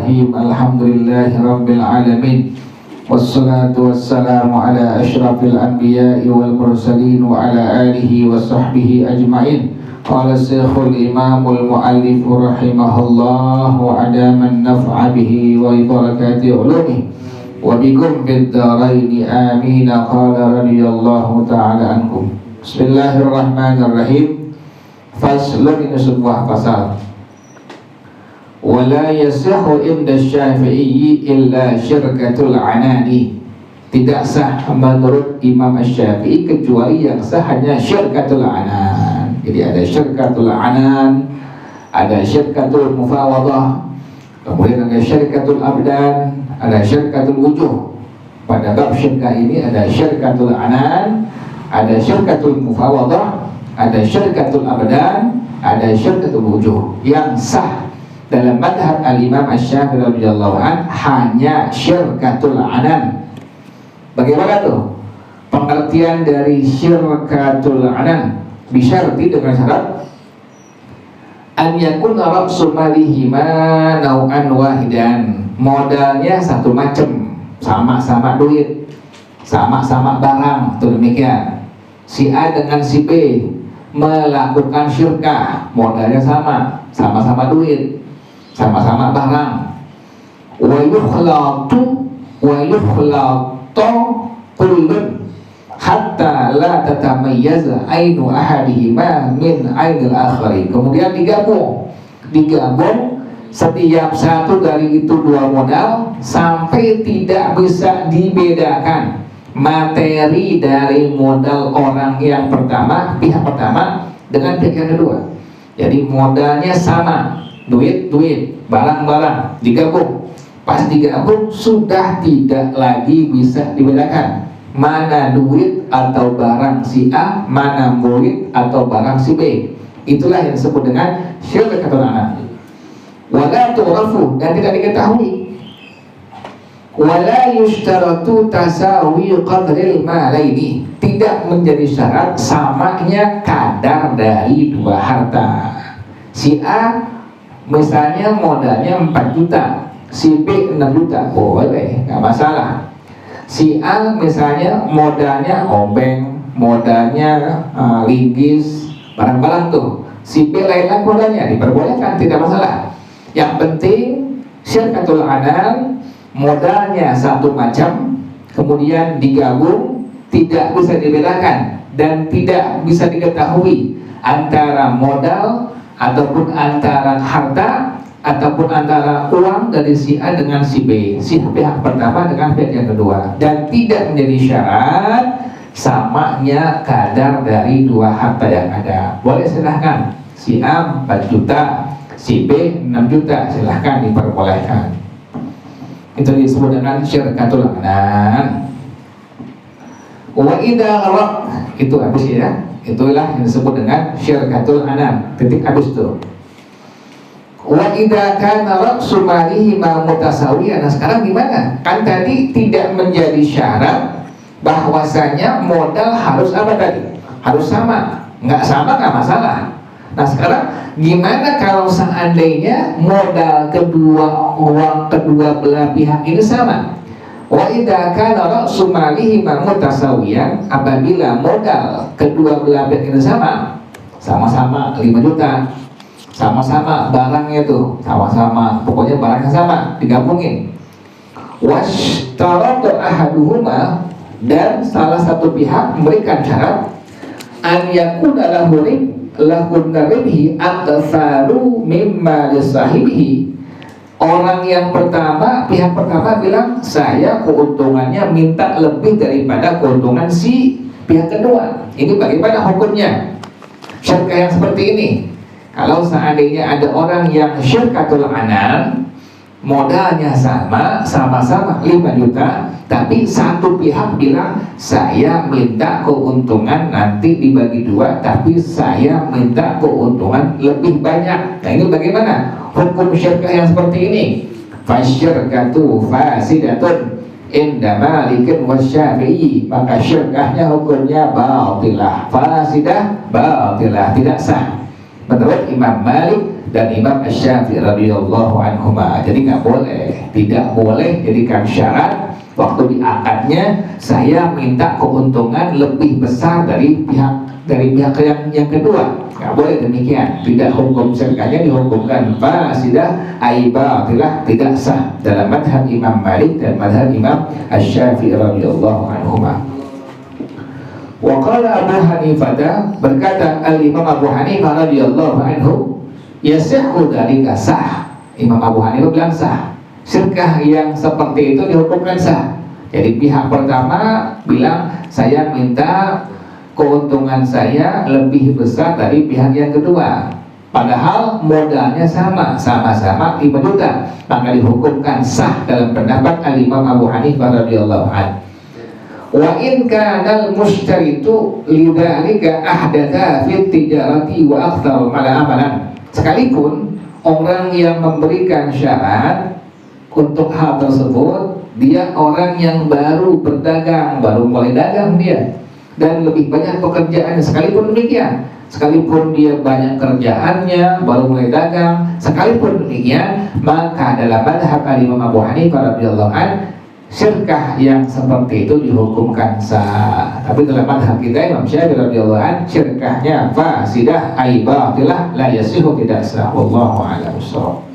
Bismillahirrahmanirrahim. Alhamdulillahirabbil alamin. Wassalatu wassalamu ala asyrafil anbiya'i wal mursalin wa ala alihi wa sahbihi ajma'in. Qala Syekhul Imamul Mu'allif rahimahullah wa adaman naf'a bihi wa barakati ulumi wa bikum fid dharaini amin. Qala radhiyallahu ta'ala ankum. Bismillahirrahmanirrahim. Faslun, ini sebuah pasal. Wala yasihu inda Syafi'i illa syirkatul anani. Tidak sah menurut Imam Syafi'i kecuali yang sah hanya syirkatul anan. Jadi ada syirkatul anan, ada syirkatul mufawadah, kemudian ada syirkatul abdan, ada syirkatul wujuh. Pada bab syirkah ini ada syirkatul anan, ada syirkatul mufawadah, ada syirkatul abdan, ada syirkatul wujuh. Yang sah dalam madhab al-Imam Asy-Syafi'i radhiyallahu an hanya syirkatul anan. Bagaimana tuh pengertian dari syirkatul anan? Bisyarti, dengan syarat an yakuna ra'su malihima nau'an wahidan. Modalnya satu macam, sama-sama duit, sama-sama barang, tuh demikian. Si A dengan si B melakukan syirkah, modalnya sama, sama-sama duit, sama-sama barang. Wa yukhlatu kullun hatta la tatamayyaza ainu ahadihima min ainil akhari. Kemudian digabung setiap satu dari itu dua modal sampai tidak bisa dibedakan materi dari modal orang yang pertama, pihak pertama dengan pihak yang kedua. Jadi modalnya sama, duit, barang, digabung. Pas digabung sudah tidak lagi bisa dibedakan mana duit atau barang si A, mana murid atau barang si B. Itulah yang disebut dengan syirkatul anan. Wala tu'rafu, dan tidak diketahui. Wala yushtaratu tasawi qadril malaini, tidak menjadi syarat samanya kadar dari dua harta. Si A misalnya modalnya 4 juta, si B 6 juta, boleh, nggak masalah. Si A misalnya modalnya obeng, modalnya linggis, barang-barang tuh. Si B lain-lain modalnya, diperbolehkan, tidak masalah. Yang penting syirkatul anan modalnya satu macam, kemudian digabung, tidak bisa dibedakan dan tidak bisa diketahui antara modal ataupun antara harta ataupun antara uang dari si A dengan si B, si pihak pertama dengan pihak yang kedua, dan tidak menjadi syarat samanya kadar dari dua harta yang ada. Boleh, silahkan. Si A 4 juta, si B 6 juta, silahkan, diperbolehkan. Itu disebut dengan syirkatul anan. Wa idza itu habis ya. Itulah yang disebut dengan syirkatul anan. Titik habis tuh. Wa idza kana ra'su malihima mutasawiyan. Nah, sekarang gimana? Kan tadi tidak menjadi syarat bahwasanya modal harus apa tadi? Harus sama. Nggak sama nggak masalah. Nah, sekarang gimana kalau seandainya modal uang kedua belah pihak ini sama? Wa idza kana ra'su malihima mutasawiyan, apabila modal kedua belah pihak ini sama-sama 5 juta, sama-sama barangnya tuh, sama-sama, pokoknya barangnya sama, digabungin. Washtaratu ahaduhuma, dan salah satu pihak memberikan syarat an yakuna lahun ribhi aktsaru mimma lisahibihi. Orang yang pertama, pihak pertama bilang, saya keuntungannya minta lebih daripada keuntungan si pihak kedua. Ini bagaimana hukumnya? Syirkah yang seperti ini, kalau seandainya ada orang yang syirkatul anan, modalnya sama-sama 5 juta, tapi satu pihak bilang, saya minta keuntungan nanti dibagi 2, tapi saya minta keuntungan lebih banyak. Nah, ini bagaimana hukum syirkah yang seperti ini? Fasyirkatu fasidatun inda Malikin wasyafi'i, maka syirkahnya hukumnya batilah, fasidah, batilah, tidak sah menurut Imam Malik dan Imam Syafi'i radhiyallahu anhuma. Jadi nggak boleh, tidak boleh jadikan syarat waktu diangkatnya saya minta keuntungan lebih besar dari pihak yang kedua. Nggak boleh demikian. Tidak, hukum syirkahnya dihukumkan fasidah ai batilah, tidak sah dalam madhab Imam Malik dan madhab Imam Syafi'i radhiyallahu anhuma. Wa qala Abu Hanifah, berkata al-Imam Abu Hanifah radhiyallahu anhu, yasihhu dzalika sah. Imam Abu Hanifah bilang sah. Syirkah yang seperti itu dihukumkan sah. Jadi pihak pertama bilang saya minta keuntungan saya lebih besar dari pihak yang kedua, padahal modalnya sama-sama 5 juta, maka dihukumkan sah dalam pendapat al-Imam Abu Hanifah radhiyallahu anhu. Wa in kana al-mushtaritu lidzalika ahdatha fi tijarati wa aktsar mala amalan. Sekalipun orang yang memberikan syarat untuk hal tersebut dia orang yang baru berdagang, baru mulai dagang dia, dan lebih banyak pekerjaannya, sekalipun demikian, sekalipun dia banyak kerjaannya, baru mulai dagang, sekalipun demikian, maka dalam madhab Imam Abu Hanifah radhiyallahu anhu syirkah yang seperti itu dihukumkan sah. Tapi dalam madhab kita Imam Syafi'i radhiyallahu anhu syirkahnya fasidah ai batilah la yasihu, tidak sah. Wallahu a'lam bishawab.